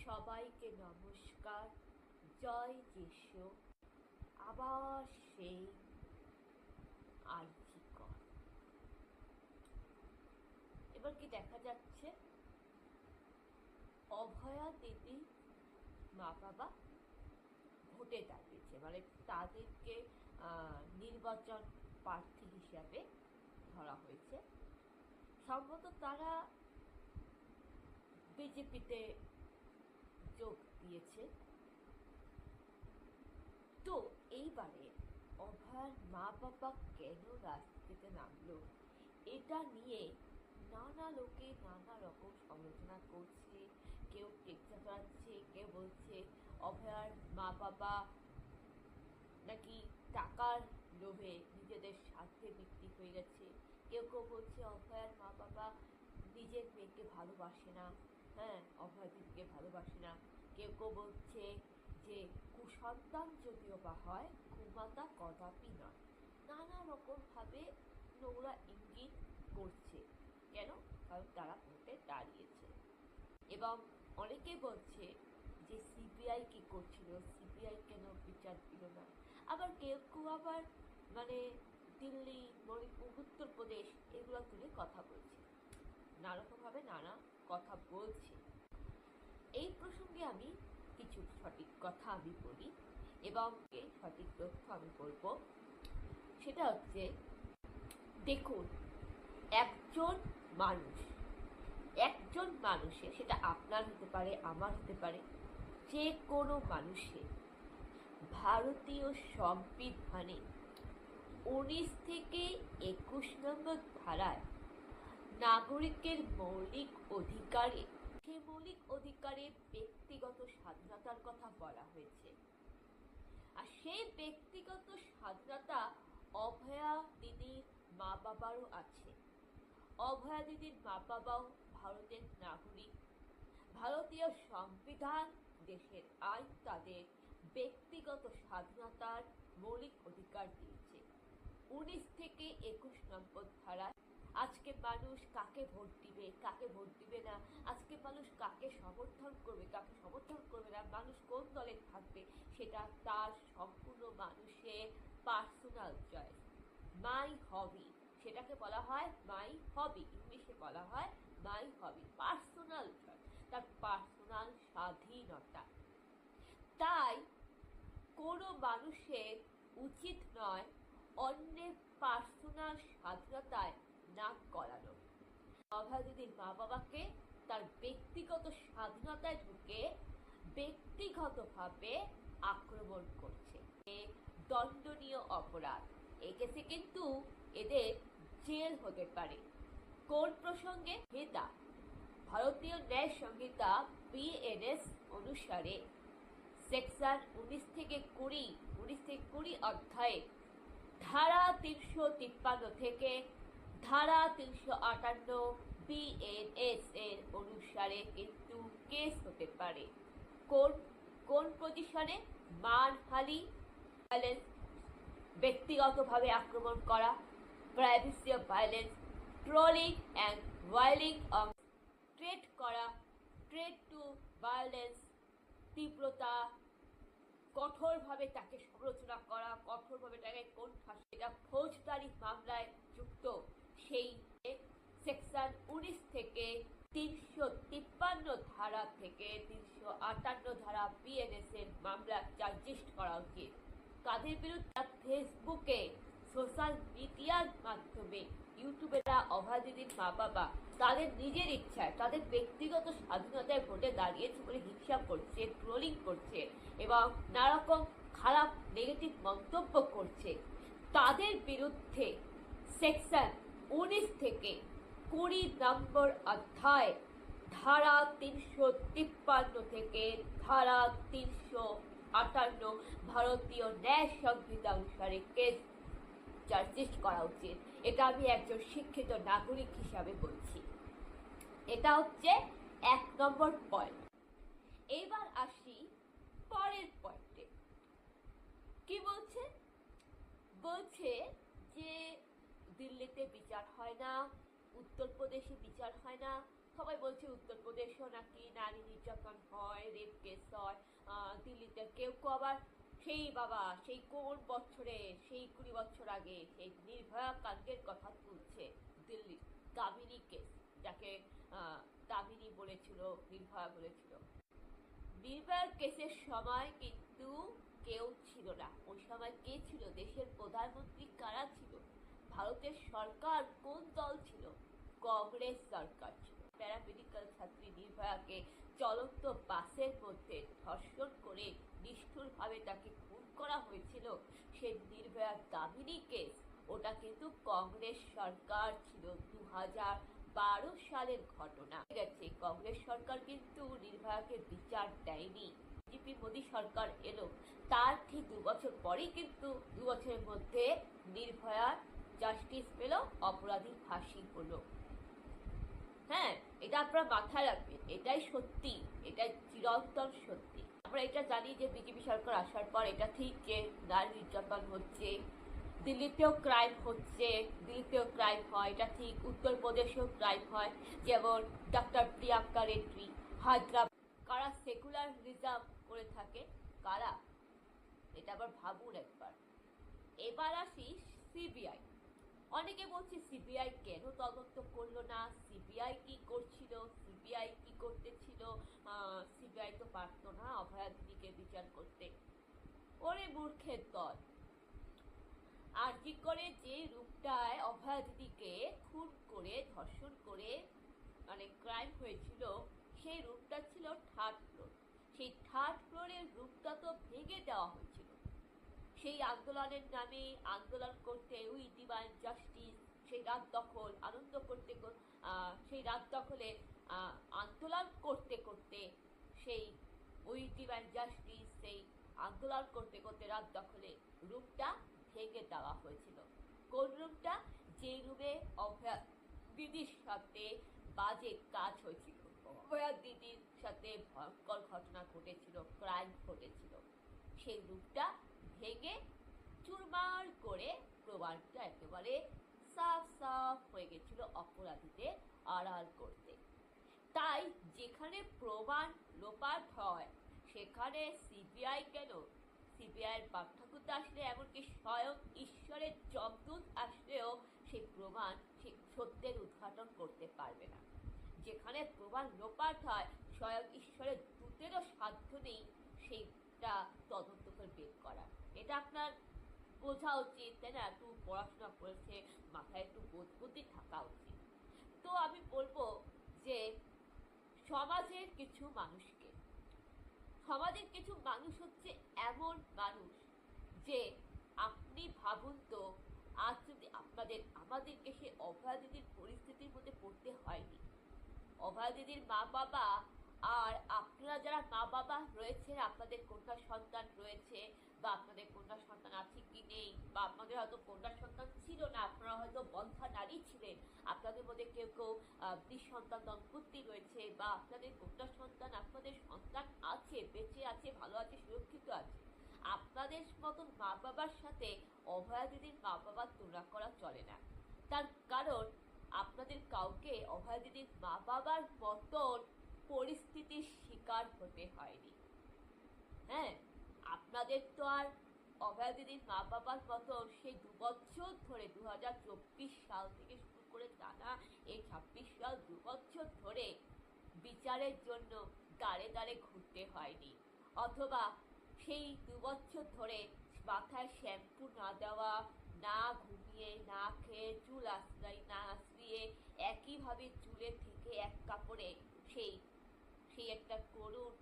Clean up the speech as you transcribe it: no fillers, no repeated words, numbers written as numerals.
সবাইকে নমস্কার, জয় যিশু। আবার সেই আরজি কর। এবার কি দেখা যাচ্ছে, অভয়া দিদি মা বাবা ভোটে দাঁড়িয়েছে, মানে তাদেরকে নির্বাচন প্রার্থী হিসাবে ধরা হয়েছে। সম্ভবত তারা বিজেপিতে যোগ দিয়েছে। তো এইবারে অভয়ার মা বাবা কেন রাজনীতিতে নামলো, এটা নিয়ে নানা লোকে নানা রকম সমালোচনা করছে। কেউ টেক্সা চালাচ্ছে, কেউ বলছে অভয়ার মা বাবা নাকি টাকার লোভে নিজেদের স্বার্থে বিক্রি হয়ে গেছে। কেউ কেউ বলছে অভয়ার মা বাবা নিজের মেয়েকে ভালোবাসে না, অভয়া দিদিকে ভালোবাসে না। কেউ কেউ বলছে যে কুসন্তান যদিও বা হয়, কুমাতা কদাপি নয়। নানা রকমভাবে নোংরা ইঙ্গিত করছে। কেন? কারণ তারা ভোটে দাঁড়িয়েছে। এবং অনেকে বলছে যে সিবিআই কি করছিল, সিবিআই কেন বিচার দিল না। আবার কেউ কেউ আবার দিল্লি, মণিপুর, উত্তরপ্রদেশ এগুলো তুলে কথা বলছে। নানারকমভাবে নানা কথা বলছে। এই প্রসঙ্গে আমি কিছু সঠিক কথা আমি বলি এবং সঠিক তথ্য আমি বলবো। সেটা হচ্ছে, দেখুন, একজন মানুষের, সেটা আপনার হতে পারে, আমার হতে পারে, যে কোনো মানুষের ভারতীয় সংবিধানে 19 থেকে 21 নম্বর ধারায় নাগরিকের মৌলিক অধিকারে, সেই মৌলিক অধিকারের ব্যক্তিগত স্বাধীনতার কথা বলা হয়েছে। আর সেই ব্যক্তিগত স্বাধীনতা অভয়া দিদির মা বাবারও আছে। অভয়া দিদির মা বাবাও ভারতের নাগরিক। ভারতীয় সংবিধান, দেশের আইন তাদের ব্যক্তিগত স্বাধীনতার মৌলিক অধিকার দিয়েছে। 19 থেকে 21 নম্বর ধারায় আজকে মানুষ কাকে ভোট দিবে, কাকে ভোট দিবে না, আজকে মানুষ কাকে সমর্থন করবে, কাকে সমর্থন করবে না, মানুষ কোন দলে থাকবে, সেটা তার সম্পূর্ণ মানুষের পার্সোনাল চয়েস, মাই হবি। সেটাকে বলা হয় মাই হবি, ইংলিশে বলা হয় মাই হবি, পার্সোনাল চয়েস, তার পার্সোনাল স্বাধীনতা। তাই কোনো মানুষের উচিত নয় অন্যের পার্সোনাল স্বাধীনতায় নাক গলানো। অভয়া দিদির মা বাবাকে তার ব্যক্তিগত স্বাধীনতায় ঢুকে ব্যক্তিগতভাবে আক্রমণ করছে। দণ্ডনীয় অপরাধ। এই কেসে কিন্তু এদের জেল হতে পারে। কোন প্রসঙ্গে? ভারতীয় ন্যায় সংহিতা BNS অনুসারে সেকশন 19 থেকে 20 অধ্যায়ে ধারা 353 থেকে ধারা 358 BNS এর অনুসারে কিন্তু কেস হতে পারে। কোন পজিশনে? মানহানি, ভায়োলেন্স, ব্যক্তিগতভাবে আক্রমণ করা, privacy of violence, trolling and ভায়োলিং অফ, ট্রেট করা, ট্রেট টু ভায়োলেন্স, তীব্রতা, কঠোরভাবে তাকে সমালোচনা করা, কঠোরভাবে তাকে কোণঠাসা, এটা ফৌজদারি মামলায় যুক্ত। সেই সেকশন 19 থেকে 353 ধারা থেকে 358 ধারা BNS এর মামলা চার্জশিট করা উচিত। তাদের বিরুদ্ধে ফেসবুকে, সোশ্যাল মিডিয়ার মাধ্যমে, ইউটিউবেরা অভয়া দিদির মা বাবা তাদের নিজের ইচ্ছায়, তাদের ব্যক্তিগত স্বাধীনতায় ভোটে দাঁড়িয়েছে বলে হিংসা করছে, ট্রোলিং করছে এবং নানারকম খারাপ নেগেটিভ মন্তব্য করছে। তাদের বিরুদ্ধে সেকশন 19 থেকে 20 নম্বর অধ্যায় ধারা 353 থেকে ধারা 358 ভারতীয় ন্যায় সংহিতা অনুসারে কেস চার্জশিট করা উচিত। এটা আমি একজন শিক্ষিত নাগরিক হিসাবে বলছি। এটা হচ্ছে 1 নম্বর পয়েন্ট। এবার আসি পরের পয়েন্টে। কি বলছে? বলছে যে দিল্লিতে বিচার হয় না, উত্তরপ্রদেশে বিচার হয় না, সবাই বলছে উত্তরপ্রদেশেও নাকি নারী নির্যাতন হয়, রেপ কেস হয়, দিল্লিতে কেউ কেউ আবার সেই বাবা সেই কোন বছরে সেই 20 বছর আগে সেই নির্ভয়া কাণ্ডের কথা তুলছে। দিল্লি কামিনী কেস, যাকে দামিনী বলেছিল, নির্ভয়া বলেছিল। নির্ভয়ার কেসের সময় কিন্তু কেউ ছিল না। ওই সময় কে ছিল? দেশের প্রধানমন্ত্রী কারা ছিল? ভারতের সরকার কোন দল ছিল? কংগ্রেস সরকার ছিল। প্যারামেডিক্যাল ছাত্রী নির্ভয়াকে চলন্ত বাসের মধ্যে ধর্ষণ করে নিষ্ঠুরভাবে তাকে খুন করা হয়েছিল। সে নির্ভয়া দামিনী কেস, ওটা কিন্তু কংগ্রেস সরকার ছিল। 2012 সালের ঘটনা। গেছে কংগ্রেস সরকার কিন্তু নির্ভয়াকে বিচার দেয়নি। বিজেপি মোদী সরকার এলো, তার ঠিক 2 বছর পরেই কিন্তু 2 বছরের মধ্যে নির্ভয়ার জাস্টিস পেল, অপরাধীর ফাঁসি হলো। হ্যাঁ, এটা আপনারা মাথায় রাখবেন, এটাই সত্যি, এটাই চিরন্তন সত্যি। আমরা এটা জানি যে বিজেপি সরকার আসার পর এটা ঠিক যে নারী নির্যাতন হচ্ছে, দিল্লিতেও ক্রাইম হচ্ছে, দিল্লিতেও ক্রাইম হয়, এটা ঠিক। উত্তরপ্রদেশেও ক্রাইম হয়, যেমন ডক্টর প্রিয়াঙ্কা রেড্ডি, হায়দ্রাবাদ। কারা সেকুলারিজম করে থাকে? কারা? এটা আবার ভাবুন একবার। এবার আসি সিবিআই। অনেকে বলছে সিবিআই কেন তদন্ত করলো না, সিবিআই কি করছিল, সিবিআই কি করতেছিল, সিবিআই তো পারতো না অভয়া দিদিকে বিচার করতে। ওরে মূর্খের দল! আরজি করে যে রূপটায় অভয়া দিদিকে খুন করে ধর্ষণ করে মানে ক্রাইম হয়েছিল, সেই রূপটা ছিল থার্ড ফ্লোর। সেই থার্ড ফ্লোরের রূপটা তো ভেঙে দেওয়া হয়েছিল। সেই আন্দোলনের নামে আন্দোলন করতে, উই ডিমান্ড জাস্টিস, সেই রাত দখল আনন্দ করতে সেই রাত দখলে আন্দোলন করতে করতে সেই উই ডিমান্ড জাস্টিস, সেই আন্দোলন করতে করতে রাত দখলে রূপটা ভেঙে দেওয়া হয়েছিল। কোন রুমটা? যে রুমে অভয়া দিদির সাথে বাজে কাজ হয়েছিল, অভয়া দিদির সাথে ভয়ঙ্কর ঘটনা ঘটেছিল, ক্রাইম ঘটেছিল, সেই রূপটা ভেঙে চুরমার করে প্রমাণটা একেবারে সাফ সাফ হয়ে গেছিল অপরাধীদের আড়াল করতে। তাই যেখানে প্রমাণ লোপাট হয় সেখানে সিবিআই কেন? সিবিআইয়ের পাঠ্যকুতা আসলে, এমনকি স্বয়ং ঈশ্বরের যমদূত আসলেও সেই প্রমাণ সেই সত্যের উদ্ঘাটন করতে পারবে না। যেখানে প্রমাণ লোপাট হয়, স্বয়ং ঈশ্বরের দূতেরও সাধ্য নেই সেইটা তদন্ত করে বের করা। এটা আপনার বোঝা উচিত, তাই না? একটু পড়াশোনা করেছে, মাথায় একটু বোধ বুদ্ধি থাকা উচিত। তো আমি বলবো যে সমাজের কিছু মানুষ হচ্ছে এমন মানুষ যে আপনি ভাবুন তো, আজ যদি আমাদেরকে সে অভয়া দিদির পরিস্থিতির মধ্যে পড়তে হয়নি। অভয়া দিদির মা বাবা আর আপনারা যারা মা বাবা রয়েছেন, আপনাদের কন্যা সন্তান রয়েছে, বা আপনাদের কন্যা সন্তান আছে কি নেই, বা আপনাদের হয়তো কন্যা সন্তান ছিল না, আপনারা হয়তো বন্ধ্যা নারী ছিলেন, আপনাদের মধ্যে কেউ কেউ নিঃসন্তান দম্পতি রয়েছে, বা আপনাদের কন্যা সন্তান, আপনাদের সন্তান আছে, বেঁচে আছে, ভালো আছে, সুরক্ষিত আছে। আপনাদের মতন মা বাবার সাথে অভয়া দিদির মা বাবার তুলনা করা চলে না। তার কারণ আপনাদের কাউকে অভয়া দিদির মা বাবার মতন পরিস্থিতির শিকার হতে হয়নি। হ্যাঁ, আপনাদের তো আর অভয়া দিদির মা বাবার মতন সেই 2 বছর ধরে 2024 সাল থেকে শুরু করে টানা এই 26 সাল 2 বছর ধরে বিচারের জন্য দাঁড়ে দাঁড়ে ঘুরতে হয়নি, অথবা সেই 2 বছর ধরে মাথায় শ্যাম্পু না দেওয়া, না ঘুমিয়ে, না খেয়ে, চুল না আশ্রিয়ে একইভাবে চুলে থেকে এক কাপড়ে সেই একটা করুণ